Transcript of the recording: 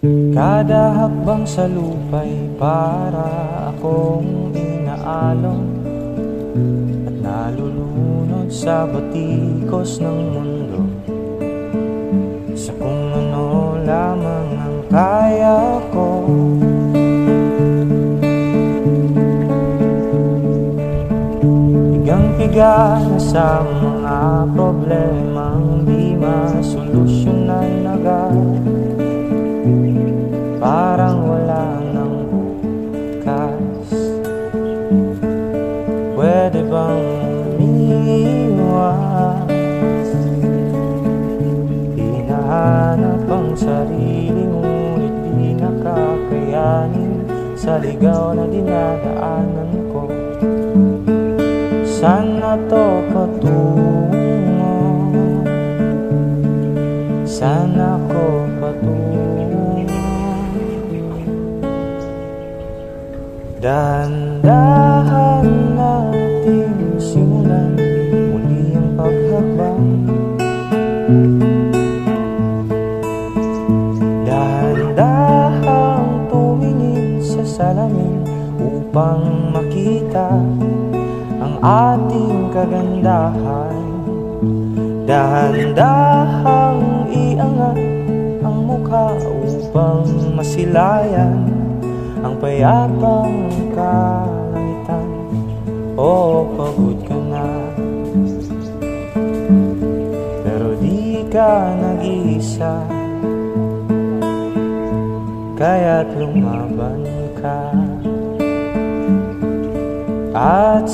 Kada hakbang sa lupa'y para akong inaalon at nalulunod sa batikos ng mundo, sa kung ano lamang ang kaya ko. Higang-higa na sa mga problemang di masolusyonan agad, parang wala nang bukas. Pwede bang umiwas? Hinahanap ang sarili ngunit di nakakayanin sa ligaw na dinadaanan ko. Saan na to patungo? Saan ako patungo? Dahan-dahan natin simulan muli ang paghakbang. Dahan-dahang tumingin sa salamin upang makita ang ating kagandahan. Dahan-dahang iangat ang mukha upang masilayan ang payapang kalangitan. O pagod ka na, pero di ka nag-iisa, kaya't lumaban ka. At